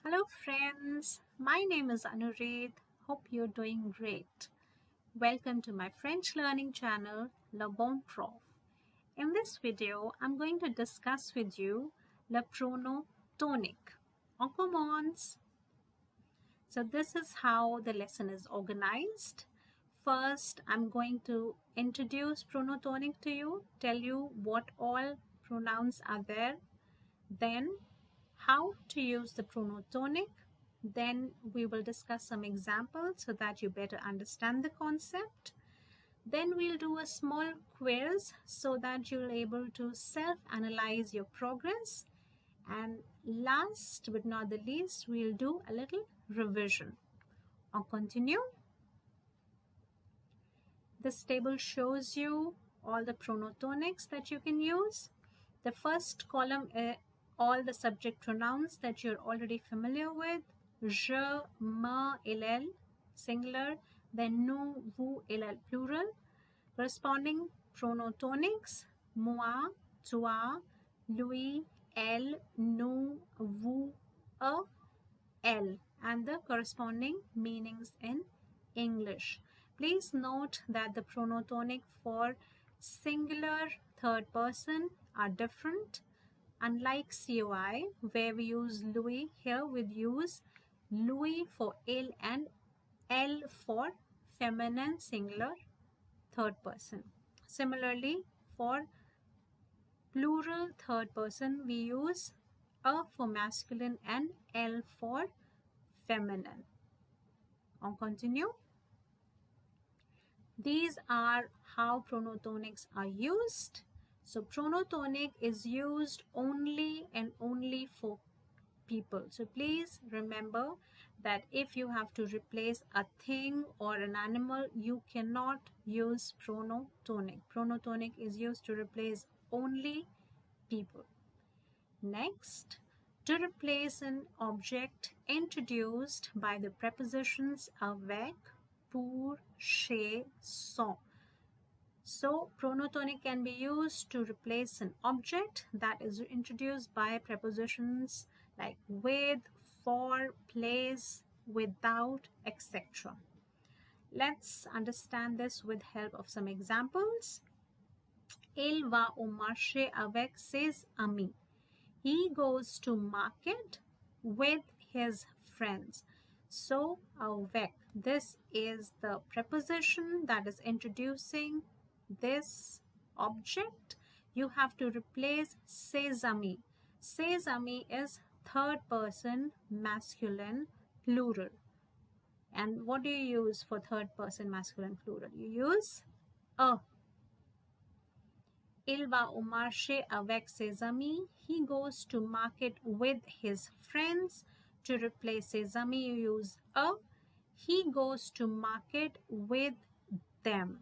Hello, friends. My name is Anurit. Hope you're doing great. Welcome to my French learning channel, Le Bon Prof. In this video, I'm going to discuss with you le pronom tonique. On commence. So, this is how the lesson is organized. First, I'm going to introduce pronotonic to you, tell you what all pronouns are there. Then, how to use the pronotonic. Then we will discuss some examples so that you better understand the concept. Then we'll do a small quiz so that you'll able to self-analyze your progress. And last but not the least, we'll do a little revision. I'll continue. This table shows you all the pronotonics that you can use. The first column is all the subject pronouns that you're already familiar with. Je, me, il, singular, then nous, vous, il, plural. Corresponding pronotonics, moi, toi, lui, elle, nous, vous, elle, and the corresponding meanings in English. Please note that the pronotonic for singular third person are different. Unlike COI, where we use lui, here we use lui for il and L for feminine singular third person. Similarly, for plural third person, we use a for masculine and L for feminine. On continue. These are how pronotonics are used. So pronotonic is used only and only for people. So please remember that if you have to replace a thing or an animal, you cannot use pronotonic. Pronotonic is used to replace only people. Next, to replace an object introduced by the prepositions avec, pour, chez, sans. So, pronotonic can be used to replace an object that is introduced by prepositions like with, for, place, without, etc. Let's understand this with help of some examples. Il va au marché avec ses amis. He goes to market with his friends. So, avec, this is the preposition that is introducing this object. You have to replace ses amis. Ses amis is third person masculine plural. And what do you use for third person masculine plural? You use a. Il va au marché avec ses amis. He goes to market with his friends. To replace ses amis, you use a. He goes to market with them.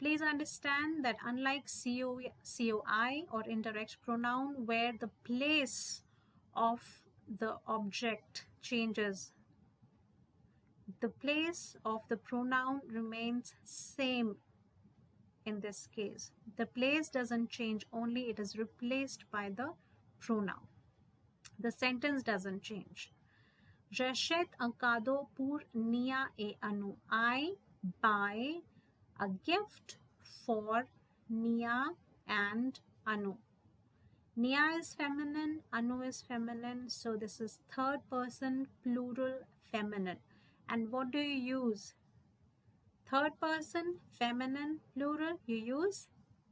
Please understand that unlike COI or indirect pronoun, where the place of the object changes, the place of the pronoun remains same. In this case, the place doesn't change, only it is replaced by the pronoun. The sentence doesn't change. J'achète un cadeau pour Nia et Anu. I buy a gift for Nia and Anu. Nia is feminine, Anu is feminine, so this is third person plural feminine. And what do you use? Third person feminine plural, you use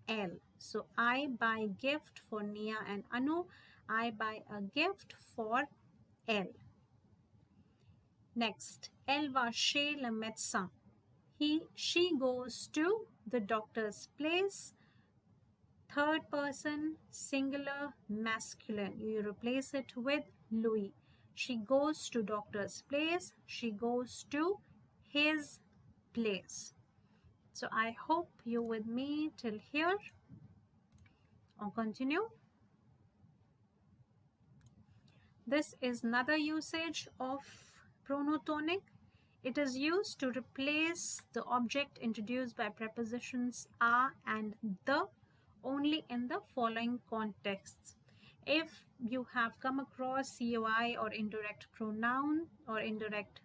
L. So I buy gift for Nia and Anu. I buy a gift for L. Next, elle va chez le médecin. She goes to the doctor's place. Third person singular masculine. You replace it with lui. She goes to doctor's place. She goes to his place. So I hope you're with me till here. I'll continue. This is another usage of pronotonic. It is used to replace the object introduced by prepositions a and the only in the following contexts. If you have come across COI or indirect pronoun or indirect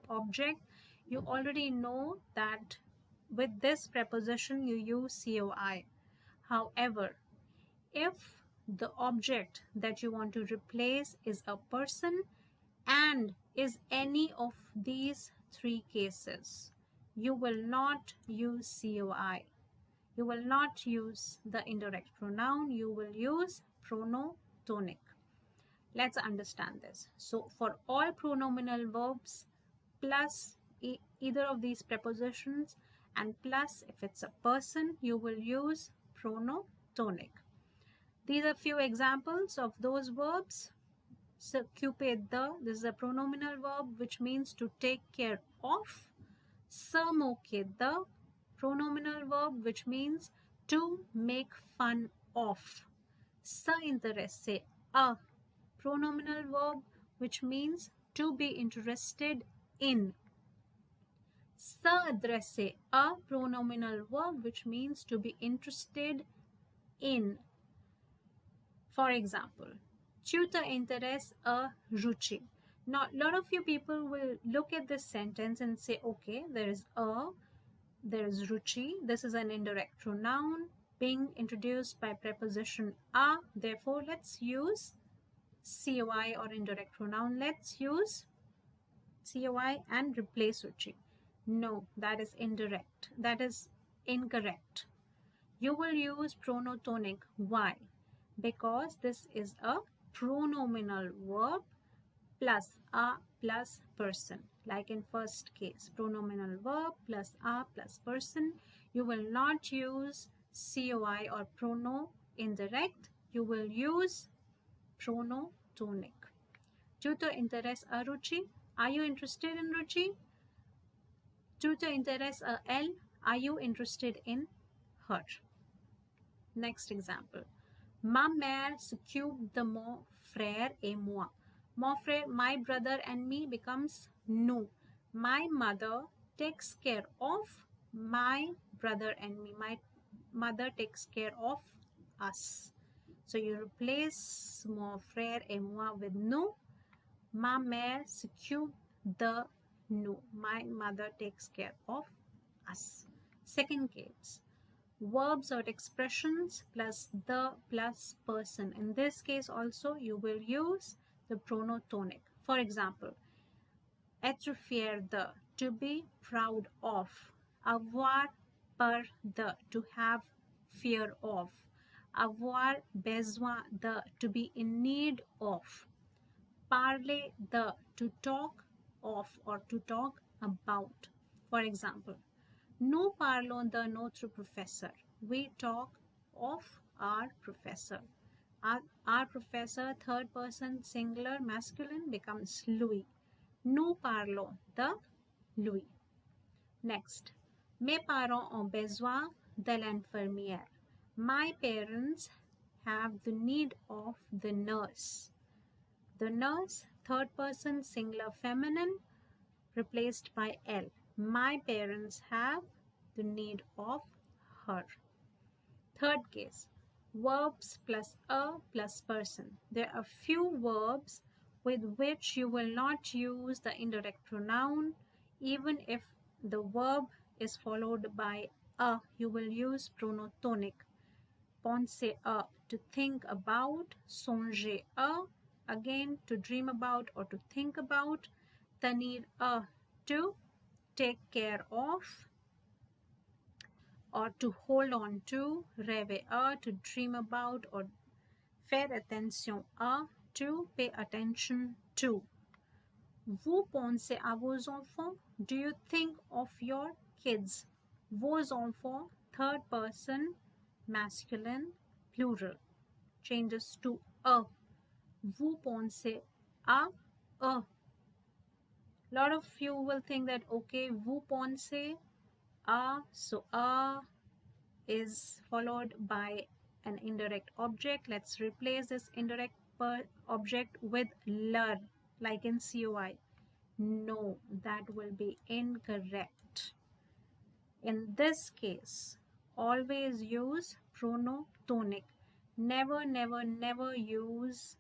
object, you already know that with this preposition you use COI. However, if the object that you want to replace is a person and is any of these three cases, you will not use COI. You will not use the indirect pronoun, you will use pronotonic. Let's understand this. So for all pronominal verbs plus either of these prepositions and plus if it's a person, you will use pronotonic. These are few examples of those verbs. S'occuper de, this is a pronominal verb which means to take care of. Se moquer de, pronominal verb which means to make fun of. S'intéresser à, pronominal verb which means to be interested in. S'adresser à, pronominal verb which means to be interested in. For example, tu t'intéresses à Ruchi. Now, a lot of you people will look at this sentence and say, okay, there is Ruchi. This is an indirect pronoun being introduced by preposition a. Therefore, let's use COI or indirect pronoun. Let's use COI and replace Ruchi. No, that is indirect. That is incorrect. You will use pronotonic. Why? Because this is a pronominal verb plus a plus person. Like in first case, pronominal verb plus a plus person. You will not use COI or prono indirect. You will use pronotonic. Tu t'intéresses à Ruchi? Are you interested in Ruchi? Tu t'intéresses à elle? Are you interested in her? Next example. Ma mère s'occupe de mon frère et moi. Mon frère, my brother and me becomes nous. My mother takes care of my brother and me. My mother takes care of us. So you replace mon frère et moi with nous. Ma mère s'occupe de nous. My mother takes care of us. Second case. Verbs or expressions plus the plus person. In this case also you will use the pronotonic. For example, être fier de, to be proud of. Avoir peur de, to have fear of. Avoir besoin de, to be in need of. Parler de, to talk of or to talk about. For example, nous parlons de notre professeur. We talk of our professor. Our professor, third person singular masculine becomes Louis. Nous parlons de Louis. Next, mes parents ont besoin de l'infirmière. My parents have the need of the nurse. The nurse, third person singular feminine, replaced by L. My parents have the need of her. Third case, verbs plus a plus person. There are few verbs with which you will not use the indirect pronoun. Even if the verb is followed by a, you will use pronotonic. Penser à, to think about. Songer à, again to dream about or to think about. Tenir à, to take care of or to hold on to. Rêver à, to dream about or faire attention à, to pay attention to. Vous pensez à vos enfants? Do you think of your kids? Vos enfants, third person, masculine, plural, changes to a. Vous pensez à a. Lot of you will think that, okay, vous pensez à, so a is followed by an indirect object. Let's replace this indirect object with leur, like in COI. No, that will be incorrect. In this case, always use pronotonic. Never, never, never use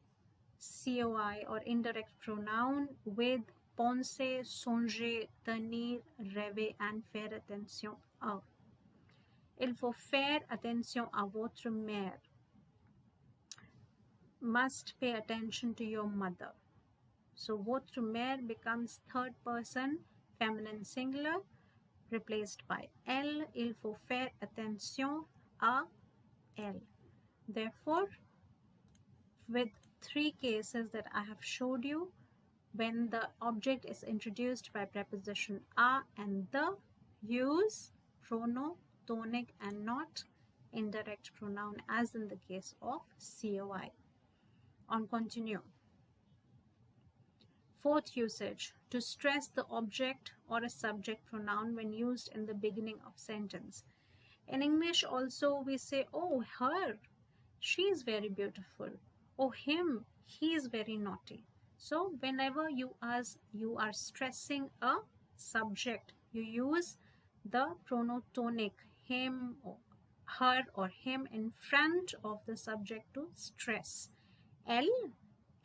COI or indirect pronoun with penser, songer, tenir, rêver and faire attention à. Il faut faire attention à votre mère. Must pay attention to your mother. So votre mère becomes third person feminine singular replaced by elle. Il faut faire attention à elle. Therefore, with three cases that I have showed you, when the object is introduced by preposition a and the, use pronotonic and not indirect pronoun as in the case of COI. On continue. Fourth usage, to stress the object or a subject pronoun when used in the beginning of sentence. In English also we say, oh, her, she is very beautiful. Oh, him, he is very naughty. So whenever you are stressing a subject, you use the pronotonic, him or her or him in front of the subject to stress. Elle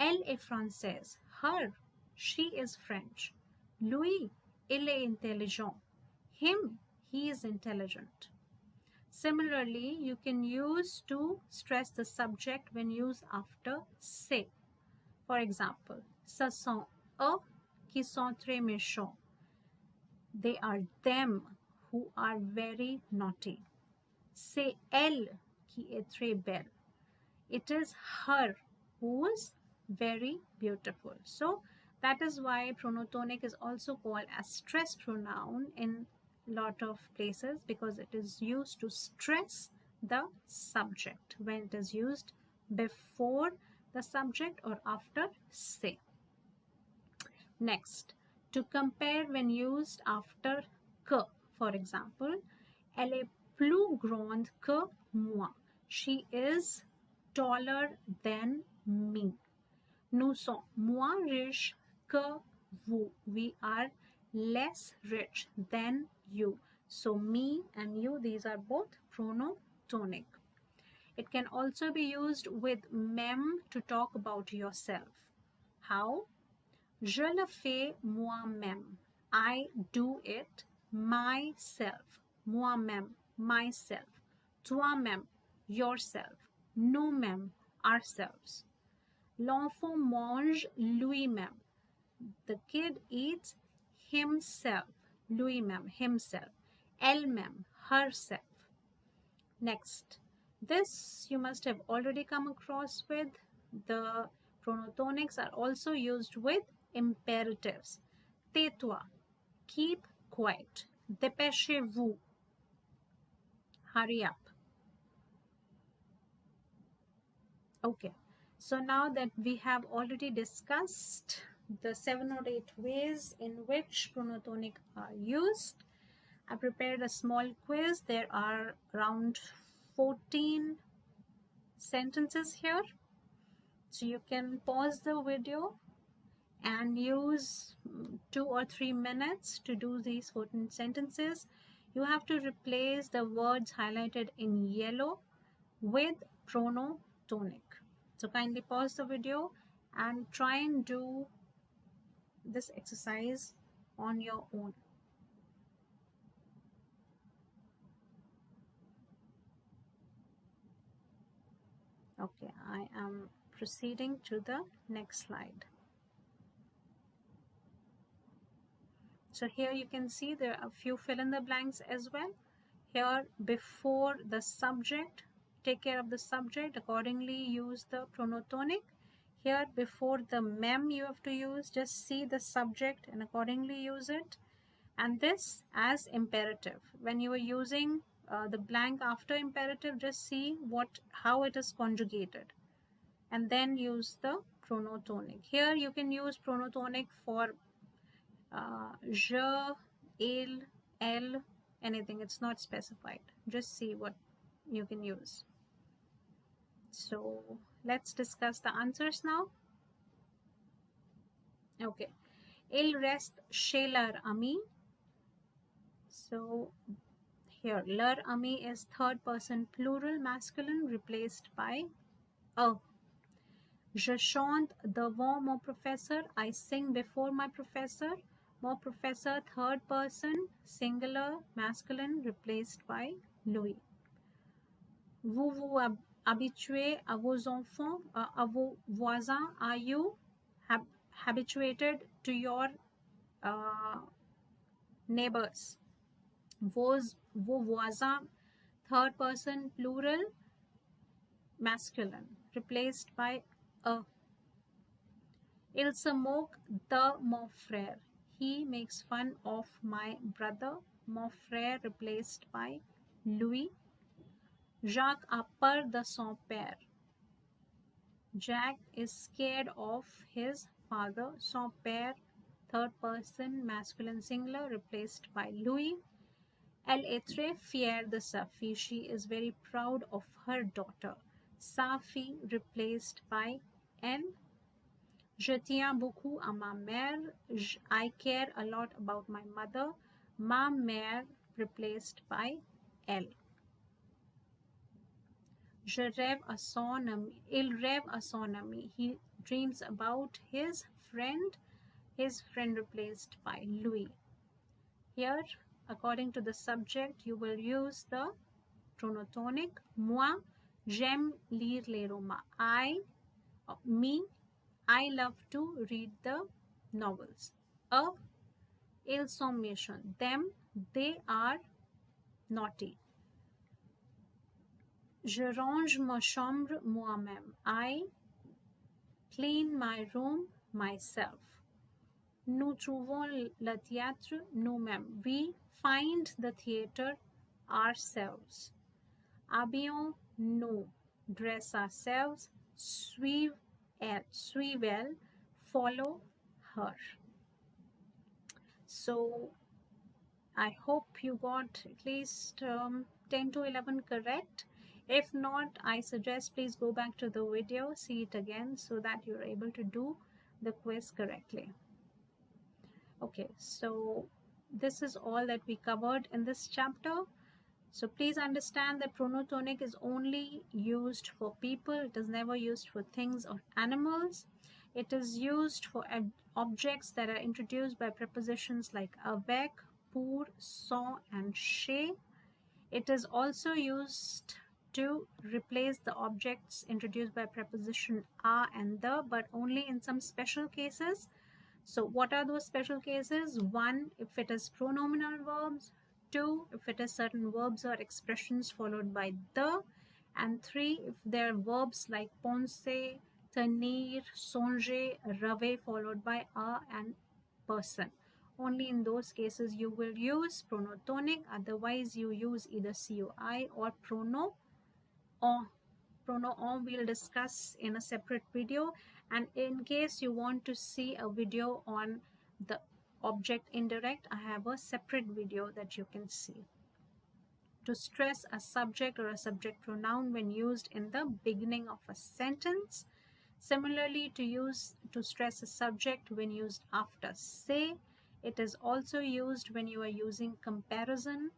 est française. Her, she is French. Lui, il est intelligent. Him, he is intelligent. Similarly, you can use to stress the subject when used after c'est. For example, ce sont eux qui sont très méchants. They are them who are very naughty. C'est elle qui est très belle. It is her who is very beautiful. So that is why pronotonic is also called as stress pronoun in lot of places, because it is used to stress the subject when it is used before the subject or after say. Next, to compare when used after que. For example, elle est plus grande que moi. She is taller than me. Nous sommes moins riches que vous. We are less rich than you. So me and you, these are both pronotonic. It can also be used with même to talk about yourself. How? Je le fais moi-même. I do it myself. Moi-même, myself. Toi-même, yourself. Nous-mêmes, ourselves. L'enfant mange lui-même. The kid eats himself. Lui-même, himself. Elle-même, herself. Next, this you must have already come across with. The pronotonics are also used with imperatives. Tais-toi, keep quiet. Dépêchez-vous, hurry up. Okay, so now that we have already discussed the 7 or 8 ways in which pronotonic are used, I prepared a small quiz. There are around 14 sentences here. So you can pause the video and use 2 or 3 minutes to do these 14 sentences. You have to replace the words highlighted in yellow with pronotonic. So kindly pause the video and try and do this exercise on your own. Okay, I am proceeding to the next slide. So here you can see there are a few fill in the blanks as well. Here before the subject, take care of the subject, accordingly use the pronotonic. Here before the mem you have to use, just see the subject and accordingly use it. And this as imperative. When you are using the blank after imperative, just see how it is conjugated and then use the pronotonic. Here you can use pronotonic for je, il, elle, anything. It's not specified. Just see what you can use. So let's discuss the answers now. Okay. Il reste chez leur ami. So here, leur ami is third person plural masculine replaced by A. Je chante devant mon professeur. I sing before my professor. Mon professor, third person, singular, masculine, replaced by Louis. Vous vous habituez à vos enfants, à vos voisins. Are you habituated to your uh, neighbors? Vos voisins, third person, plural, masculine, replaced by a. Il se moque de mon frère. He makes fun of my brother. Mon frère, replaced by Louis. Jacques a peur de son père. Jack is scared of his father. Son père, third person, masculine singular, replaced by Louis. Elle est très fière de sa fille. She is very proud of her daughter. Sa fille, replaced by elle. Je tiens beaucoup à ma mère. I care a lot about my mother. Ma mère, replaced by elle. Je rêve à son ami. Il rêve à son ami. He dreams about his friend. His friend, replaced by Louis. Here, according to the subject, you will use the pronotonic. Moi, j'aime lire les romans. Me, I love to read the novels. Ils sont méchants. Them, they are naughty. Je range ma chambre moi-même. I clean my room myself. Nous trouvons le théâtre nous-mêmes. We find the theater ourselves. Habillons-nous. Dress ourselves. Suivez, follow her. So I hope you got at least 10 to 11 correct. If not, I suggest please go back to the video, see it again so that you're able to do the quiz correctly. Okay, so this is all that we covered in this chapter. So please understand that pronotonic is only used for people. It is never used for things or animals. It is used for objects that are introduced by prepositions like avec, pour, sans, and chez. It is also used to replace the objects introduced by preposition a and the, but only in some special cases. So what are those special cases? 1, if it is pronominal verbs. 2, if it is certain verbs or expressions followed by the. And 3, if there are verbs like penser, tenir, songer, rêver followed by a and person. Only in those cases you will use pronotonic. Otherwise you use either COI or pronom. Pronoun we'll discuss in a separate video, and in case you want to see a video on the object indirect, I have a separate video that you can see. To stress a subject or a subject pronoun when used in the beginning of a sentence. Similarly, to stress a subject when used after say. It is also used when you are using comparison.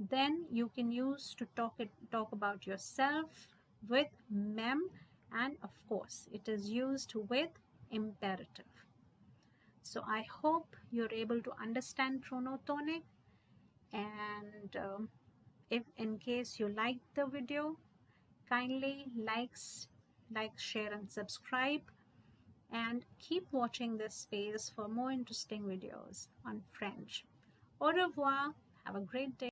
Then you can use to talk about yourself with mem, and of course it is used with imperative. So I hope you're able to understand pronotonic, and if in case you liked the video, kindly like, share and subscribe, and keep watching this space for more interesting videos on French. Au revoir. Have a great day.